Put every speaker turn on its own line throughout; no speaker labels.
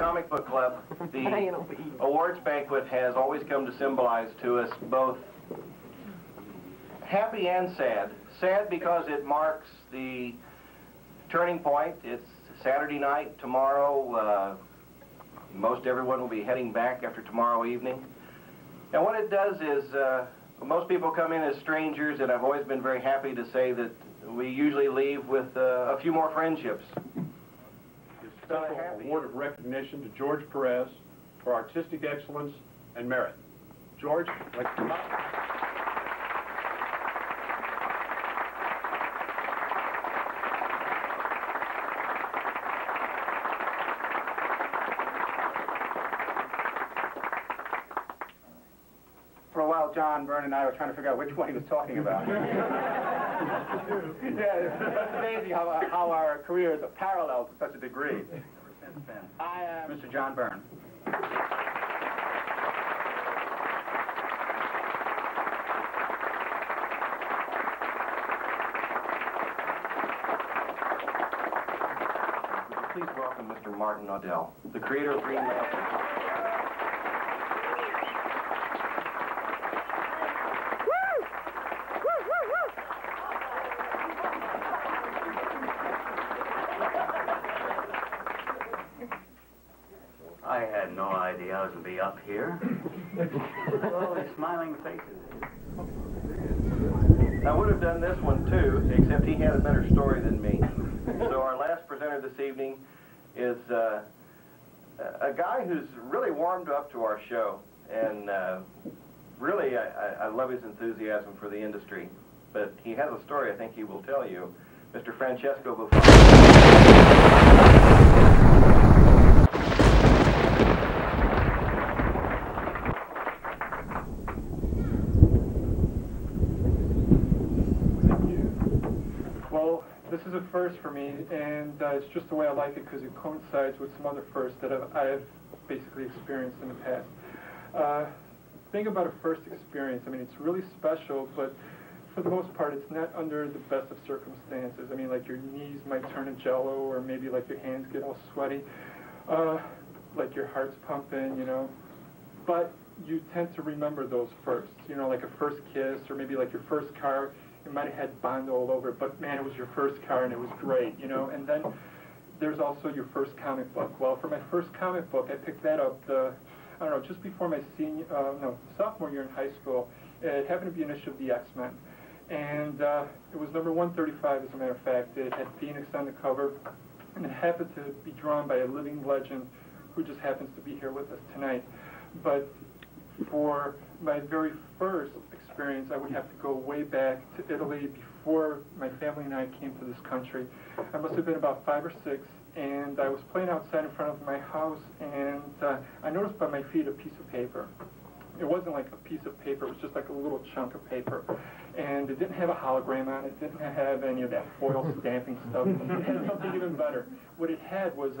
Comic Book Club, the awards banquet has always come to symbolize to us both happy and sad. Sad because it marks the turning point. It's Saturday night. Tomorrow, most everyone will be heading back after tomorrow evening. And what it does is, most people come in as strangers, and I've always been very happy to say that we usually leave with a few more friendships.
Special award of recognition to George Perez for artistic excellence and merit. George, I'd like to come up.
For a while, John Byrne and I were trying to figure out which one he was talking about. Yeah, it's amazing how our careers are parallel to such a degree. I am Mr. John Byrne.
Please welcome Mr. Martin Adele, the creator of Green Lantern.
I had no idea I was going to be up here. All these smiling faces.
I would have done this one too, except he had a better story than me. So our last presenter this evening is a guy who's really warmed up to our show, and really I love his enthusiasm for the industry. But he has a story I think he will tell you. Mr. Francesco.
This is a first for me, and it's just the way I like it because it coincides with some other firsts that I have basically experienced in the past. Think about a first experience. I mean, it's really special, but for the most part, it's not under the best of circumstances. I mean, like your knees might turn to jello, or maybe like your hands get all sweaty, like your heart's pumping, you know. But you tend to remember those firsts, you know, like a first kiss, or maybe like your first car. It might have had Bond all over it, but man, it was your first car and it was great, you know. And then there's also your first comic book. Well, for my first comic book, I picked that up, I don't know, just before my sophomore year in high school. It happened to be an issue of the X-Men. And it was number 135, as a matter of fact. It had Phoenix on the cover, and it happened to be drawn by a living legend who just happens to be here with us tonight. But for my very first experience, I would have to go way back to Italy before my family and I came to this country. I must have been about 5 or 6, and I was playing outside in front of my house, and I noticed by my feet a piece of paper. It wasn't like a piece of paper, it was just like a little chunk of paper. And it didn't have a hologram on it, it didn't have any of that foil stamping stuff. It had something even better. What it had was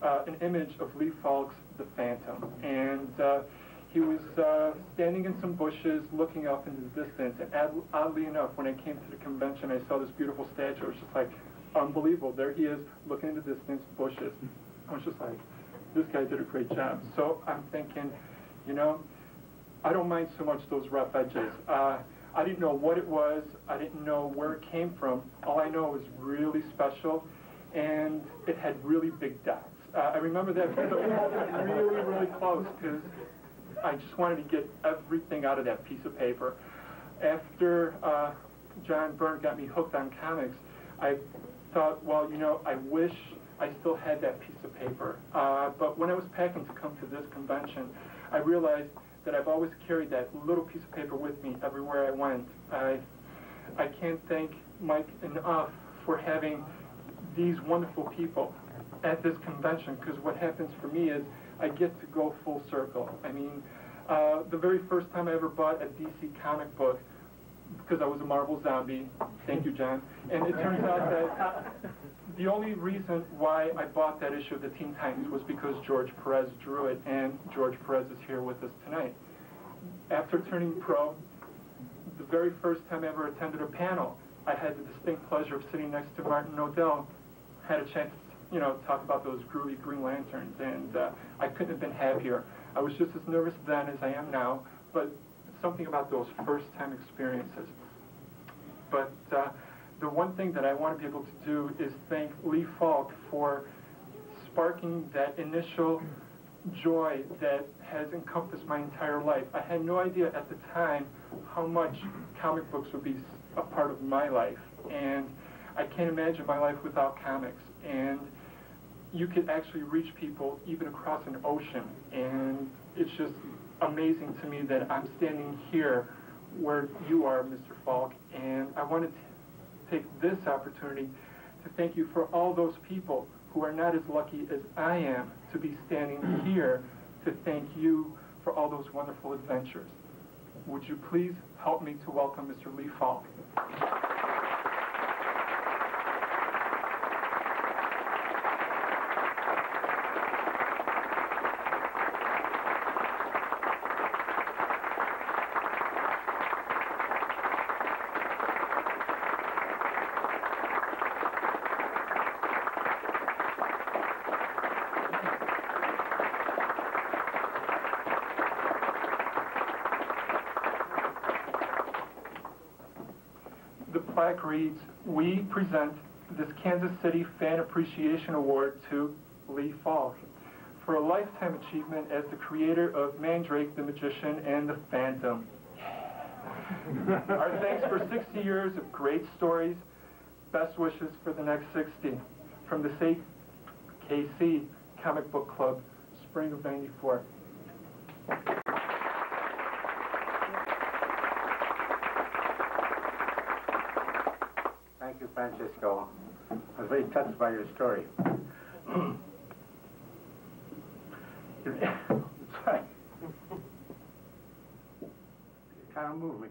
an image of Falk's The Phantom. And he was standing in some bushes, looking up into the distance, and oddly enough, when I came to the convention, I saw this beautiful statue. It was just like, unbelievable. There he is, looking in the distance, bushes. I was just like, this guy did a great job. So I'm thinking, you know, I don't mind so much those rough edges. I didn't know what it was. I didn't know where it came from. All I know it was really special, and it had really big dots. I remember that because it was really, really close, because I just wanted to get everything out of that piece of paper. After John Byrne got me hooked on comics, I thought, well, you know, I wish I still had that piece of paper. But when I was packing to come to this convention, I realized that I've always carried that little piece of paper with me everywhere I went. I can't thank Mike enough for having these wonderful people at this convention, because what happens for me is I get to go full circle. I mean, the very first time I ever bought a DC comic book, because I was a Marvel zombie, thank you, John, and it turns out that the only reason why I bought that issue of the Teen Titans was because George Perez drew it, and George Perez is here with us tonight. After turning pro, the very first time I ever attended a panel, I had the distinct pleasure of sitting next to Martin Odell. Had a chance you know, talk about those groovy Green Lanterns, and I couldn't have been happier. I was just as nervous then as I am now, but something about those first-time experiences. But the one thing that I want to be able to do is thank Lee Falk for sparking that initial joy that has encompassed my entire life. I had no idea at the time how much comic books would be a part of my life, and I can't imagine my life without comics. And you could actually reach people even across an ocean, and it's just amazing to me that I'm standing here where you are, Mr. Falk, and I wanted to take this opportunity to thank you for all those people who are not as lucky as I am to be standing here to thank you for all those wonderful adventures. Would you please help me to welcome Mr. Lee Falk? The plaque reads, "We present this Kansas City Fan Appreciation Award to Lee Falk for a lifetime achievement as the creator of Mandrake, the Magician, and the Phantom." Our thanks for 60 years of great stories. Best wishes for the next 60. From the KC Comic Book Club, spring of '94.
Thank you, Francesco. I was very touched by your story. It's like, it kind of moved me.